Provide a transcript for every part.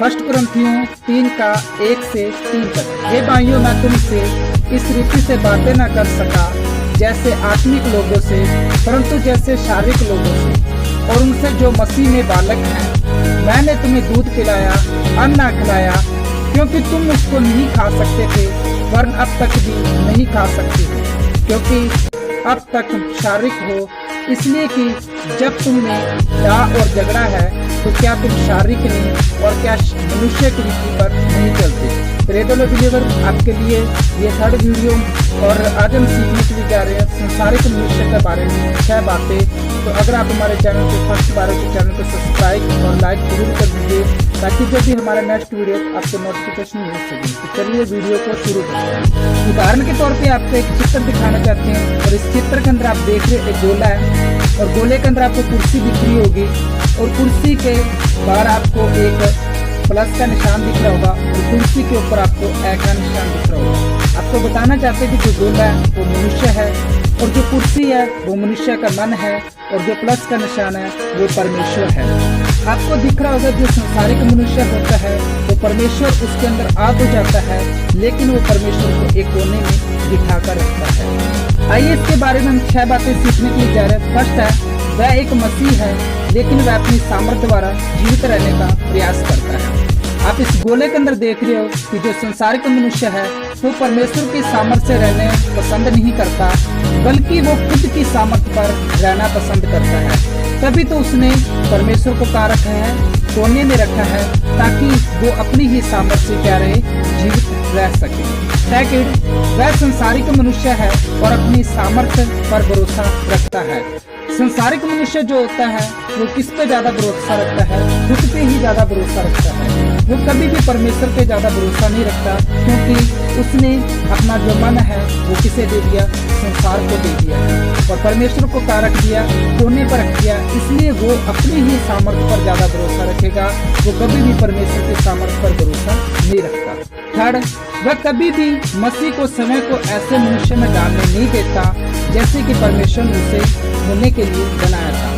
First कुरिन्थियों 3 का 1 से 3 तक। हे भाइयों, मैं तुमसे इस रीति से बातें न कर सका जैसे आत्मिक लोगों से, परंतु जैसे शारीरिक लोगों से, और उनसे जो मसीह में बालक हैं। मैंने तुम्हें दूध पिलाया, अन्न न खिलाया, क्योंकि तुम उसको नहीं खा सकते थे, वरन अब तक भी नहीं खा सकते हो, क्योंकि अब तक शारीरिक हो। इसलिए कि जब तुम में दाह और झगड़ा है, तो क्या तुम शारीरिक नहीं और क्या मनुष्य की रीति पर नहीं चलते। प्रिय बिलीवर, आपके लिए ये थर्ड वीडियो, और आज हम सीखने के लिए जा रहे हैं संसारिक मनुष्य के बारे में 6 बातें। तो अगर आप हमारे चैनल पे फर्स्ट बार हो तो चैनल को सब्सक्राइब और लाइक जरूर कर दीजिए, ताकि जब भी हमारा नेक्स्ट वीडियो आपको नोटिफिकेशन मिल सके। तो चलिए वीडियो को शुरू करते हैं। उदाहरण के तौर पे आपको एक चित्र दिखाना चाहते हैं, और इस चित्र के अंदर आप देख रहे एक गोला है, और गोले के अंदर आपको कुर्सी दिख रही होगी, और कुर्सी के बाहर आपको एक प्लस का निशान दिख रहा होगा, और कुर्सी के ऊपर आपको ए का निशान दिख रहा होगा। आपको बताना चाहते हैं कि जो गोला है वो मनुष्य है, और जो कुर्सी है वो मनुष्य का मन है, और जो प्लस का निशान है वो परमेश्वर है। आपको दिख रहा होगा जो संसारिक मनुष्य होता है वो परमेश्वर उसके अंदर आ तो जाता है, लेकिन वो परमेश्वर को एक कोने में बिठा कर रखता है। आइए इसके बारे में हम 6 बातें सीखने के लिए जा रहे हैं। फर्स्ट है, वह एक मसीह है, लेकिन वह अपनी सामर्थ्य द्वारा जीवित रहने का प्रयास करता है। आप इस गोले के अंदर देख रहे हो कि जो संसारिक मनुष्य है वो परमेश्वर की सामर्थ्य से रहने पसंद नहीं करता, बल्कि वो खुद की सामर्थ्य पर रहना पसंद करता है। तभी तो उसने परमेश्वर को कहा रखा है, कोने में रखा है, ताकि वो अपनी ही सामर्थ्य से क्या रहे, जीवित रह सके। सेकंड, वह संसारिक मनुष्य है और अपनी सामर्थ्य पर भरोसा रखता है। संसारिक मनुष्य जो होता है वो किस पे ज्यादा भरोसा रखता है, खुद पे ही ज्यादा भरोसा रखता है। वो कभी भी परमेश्वर पे ज्यादा भरोसा नहीं रखता, क्योंकि उसने अपना जो मन है वो किसे दे दिया, संसार को दे दिया, और परमेश्वर को कारक दिया, कोने पर रख दिया। इसलिए वो अपनी ही सामर्थ्य पर ज्यादा भरोसा रखेगा, वो कभी भी परमेश्वर के सामर्थ्य पर भरोसा नहीं रखता। थर्ड, वह कभी भी मसीह को समय को ऐसे मनुष्य में डालने नहीं देता जैसे कि परमेश्वर ने उसे होने के लिए बनाया था।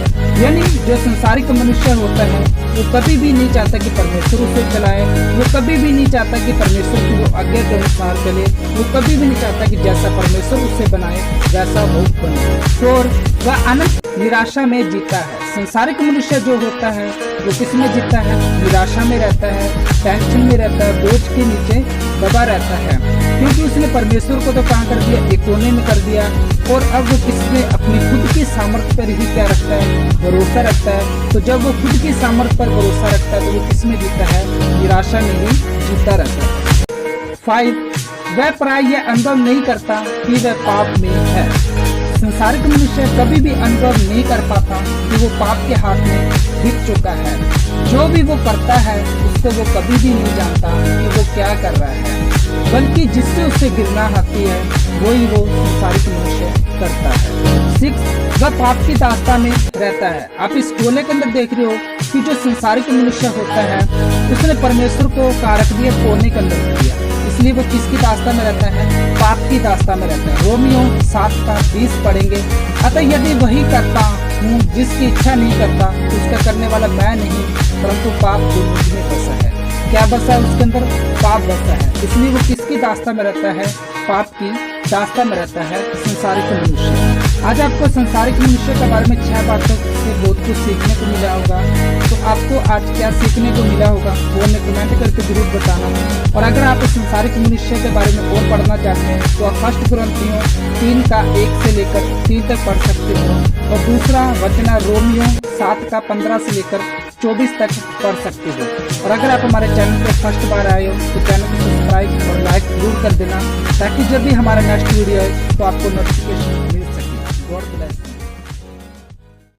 यानी जो संसारिक मनुष्य होता है वो कभी भी नहीं चाहता कि परमेश्वर उसे चलाए, वो कभी भी नहीं चाहता कि परमेश्वर की वो आज्ञा के अनुसार चले, वो कभी भी नहीं चाहता कि जैसा परमेश्वर उसे बनाए वैसा वो बने। और वह अनंत निराशा में जीता है। संसारिक मनुष्य जो होता है वो किस में जीता है, निराशा में रहता है, टेंशन में रहता है, बोझ के नीचे दबा रहता है, क्योंकि उसने परमेश्वर को तो कहाँ कर दिया, एक कोने में कर दिया, और अब वो किसमें, अपनी खुद की सामर्थ्य पर ही क्या रखता है, भरोसा रखता है। तो जब वो खुद की सामर्थ्य पर भरोसा रखता है तो वो किसमें जीता है, निराशा में ही जीता रहता है। 5, वह प्राय यह अनुभव नहीं करता कि वह पाप में है। संसारिक मनुष्य कभी भी अनुभव नहीं कर पाता कि वो पाप के हाथ में बिक चुका है। जो भी वो करता है उसको वो कभी भी नहीं जानता कि वो क्या कर रहा है, बल्कि जिससे उसे गिरना आती है वही वो संसारिक मनुष्य करता है। 6, वह पाप की दास्ता में रहता है। आप इस गोले के अंदर देख रहे हो कि जो संसारिक मनुष्य होता है उसने परमेश्वर को कारक दिया, कोने के अंदर दिया, इसलिए वो किसकी दास्ता में रहता है, पाप की दास्ता में रहता है। रोमियो 7 का 20 पढ़ेंगे, अतः यदि वही करता हूँ जिसकी इच्छा नहीं करता, उसका करने वाला मैं नहीं, परंतु पाप जो मुझ में बसा है। क्या बसा है उसके अंदर, पाप बसा है। इसलिए वो किसकी दास्ता में रहता है, पाप की दास्ता में रहता है संसारिक मनुष्य। आज आपको संसारिक मनुष्य के बारे में 6 बातों से बहुत कुछ सीखने को मिला होगा। तो आपको आज क्या सीखने को मिला होगा वो हमें कमेंट करके जरूर बताना। और अगर आप संसारिक मनुष्य के बारे में और पढ़ना चाहते हैं तो आप फर्स्ट कुरिन्थियों 3 का 1 से लेकर 3 तक पढ़ सकते हो, और दूसरा वचन रोमियो 7 का 15 से लेकर 24 तक पढ़ सकते हो। और अगर आप हमारे चैनल पर फर्स्ट बार आए हो तो चैनल को सब्सक्राइब और लाइक जरूर कर देना, ताकि जब भी हमारा नेक्स्ट वीडियो आए तो आपको नोटिफिकेशन मिल सके। God bless.